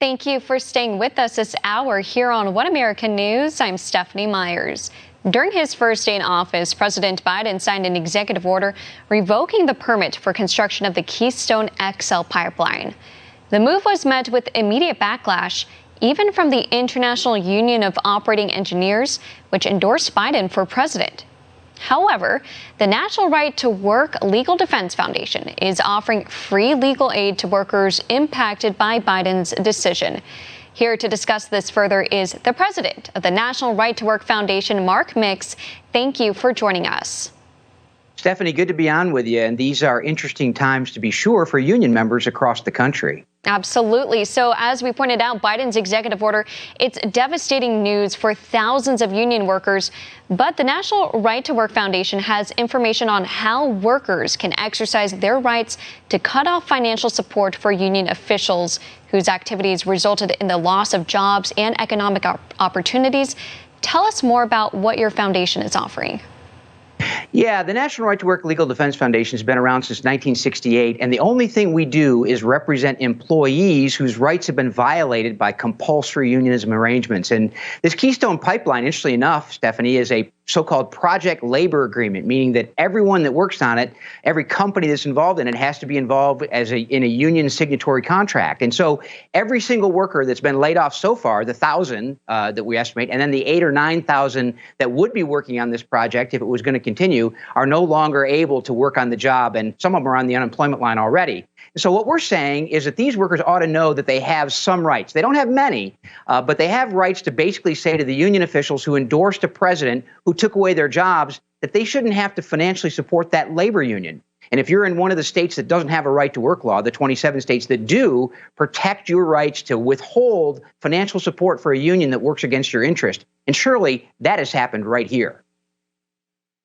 Thank you for staying with us this hour here on One American News. I'm Stephanie Myers. During his first day in office, President Biden signed an executive order revoking the permit for construction of the Keystone XL pipeline. The move was met with immediate backlash, even from the International Union of Operating Engineers, which endorsed Biden for president. However, the National Right to Work Legal Defense Foundation is offering free legal aid to workers impacted by Biden's decision. Here to discuss this further is the president of the National Right to Work Foundation, Mark Mix. Thank you for joining us. Stephanie, good to be on with you. And these are interesting times, to be sure, for union members across the country. Absolutely. So as we pointed out, Biden's executive order, it's devastating news for thousands of union workers. But the National Right to Work Foundation has information on how workers can exercise their rights to cut off financial support for union officials whose activities resulted in the loss of jobs and economic opportunities. Tell us more about what your foundation is offering. Yeah, the National Right to Work Legal Defense Foundation has been around since 1968, and the only thing we do is represent employees whose rights have been violated by compulsory unionism arrangements. And this Keystone pipeline, interestingly enough, Stephanie, is a so-called project labor agreement, meaning that everyone that works on it, every company that's involved in it, has to be involved in a union signatory contract. And so every single worker that's been laid off so far, the 1,000 that we estimate, and then the 8,000 or 9,000 that would be working on this project if it was going to continue, are no longer able to work on the job, and some of them are on the unemployment line already. So what we're saying is that these workers ought to know that they have some rights. They don't have many, but they have rights to basically say to the union officials who endorsed a president who took away their jobs that they shouldn't have to financially support that labor union. And if you're in one of the states that doesn't have a right to work law, the 27 states that do, protect your rights to withhold financial support for a union that works against your interest. And surely that has happened right here.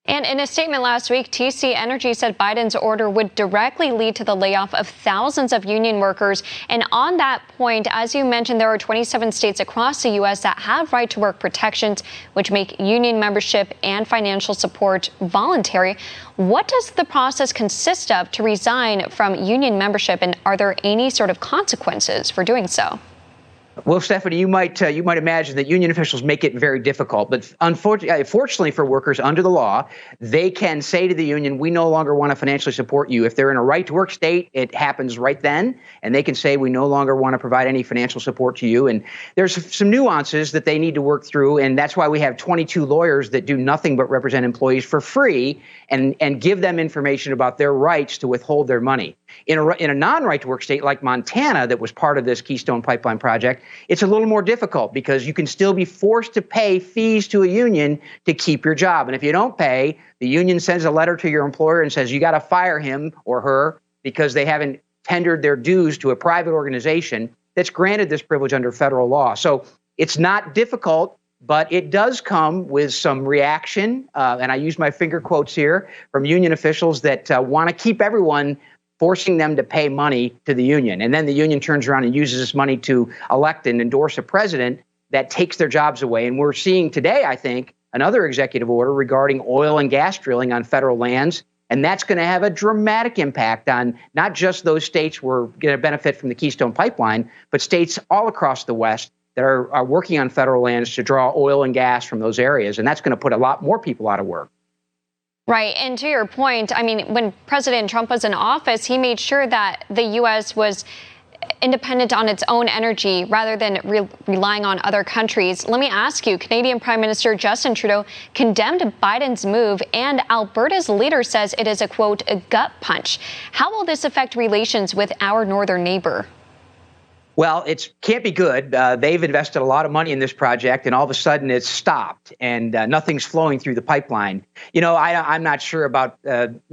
And in a statement last week, TC Energy said Biden's order would directly lead to the layoff of thousands of union workers. And on that point, as you mentioned, there are 27 states across the U.S. that have right to work protections, which make union membership and financial support voluntary. What does the process consist of to resign from union membership, and are there any sort of consequences for doing so? Well, Stephanie, you might imagine that union officials make it very difficult. But fortunately for workers under the law, they can say to the union, we no longer want to financially support you. If they're in a right to work state, it happens right then. And they can say, we no longer want to provide any financial support to you. And there's some nuances that they need to work through. And that's why we have 22 lawyers that do nothing but represent employees for free and give them information about their rights to withhold their money. In a non-right to work state like Montana, that was part of this Keystone Pipeline project, it's a little more difficult because you can still be forced to pay fees to a union to keep your job. And if you don't pay, the union sends a letter to your employer and says you got to fire him or her because they haven't tendered their dues to a private organization that's granted this privilege under federal law. So it's not difficult, but it does come with some reaction. And I use my finger quotes here from union officials that want to keep everyone, forcing them to pay money to the union. And then the union turns around and uses this money to elect and endorse a president that takes their jobs away. And we're seeing today, I think, another executive order regarding oil and gas drilling on federal lands. And that's going to have a dramatic impact on not just those states who are going to benefit from the Keystone Pipeline, but states all across the West that are working on federal lands to draw oil and gas from those areas. And that's going to put a lot more people out of work. Right. And to your point, I mean, when President Trump was in office, he made sure that the U.S. was independent on its own energy rather than relying on other countries. Let me ask you, Canadian Prime Minister Justin Trudeau condemned Biden's move, and Alberta's leader says it is a, quote, a gut punch. How will this affect relations with our northern neighbor? Well, it can't be good. They've invested a lot of money in this project, and all of a sudden it's stopped, and nothing's flowing through the pipeline. You know, I'm not sure about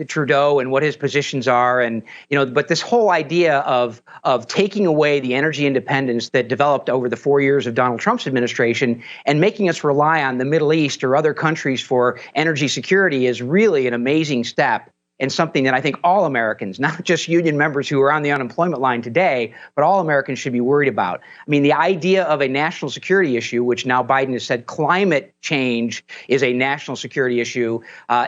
Trudeau and what his positions are, and but this whole idea of taking away the energy independence that developed over the 4 years of Donald Trump's administration and making us rely on the Middle East or other countries for energy security is really an amazing step. and something that I think all Americans, not just union members who are on the unemployment line today, but all Americans should be worried about. I mean, the idea of a national security issue, which now Biden has said climate change is a national security issue.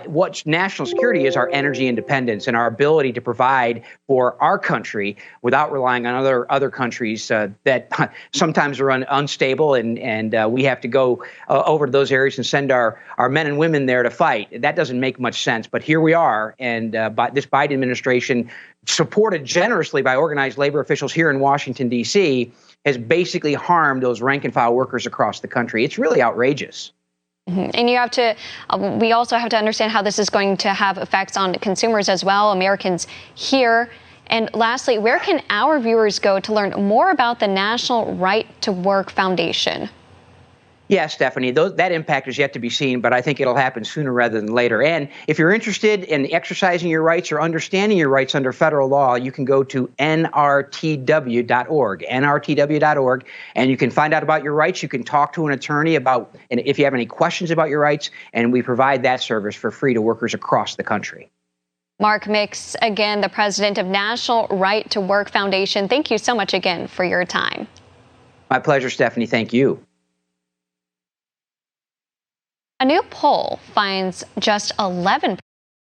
What national security is our energy independence and our ability to provide for our country without relying on other countries that sometimes are unstable, and we have to go over to those areas and send our men and women there to fight. That doesn't make much sense, but here we are. And this Biden administration, supported generously by organized labor officials here in Washington, D.C., has basically harmed those rank and file workers across the country. It's really outrageous. And you have to, we also have to understand how this is going to have effects on consumers as well, Americans here. And lastly, where can our viewers go to learn more about the National Right to Work Foundation? Yeah, Stephanie, that impact is yet to be seen, but I think it'll happen sooner rather than later. And if you're interested in exercising your rights or understanding your rights under federal law, you can go to nrtw.org, nrtw.org, and you can find out about your rights. You can talk to an attorney about, and if you have any questions about your rights, and we provide that service for free to workers across the country. Mark Mix, again, the president of National Right to Work Foundation. Thank you so much again for your time. My pleasure, Stephanie. Thank you. A new poll finds just 11%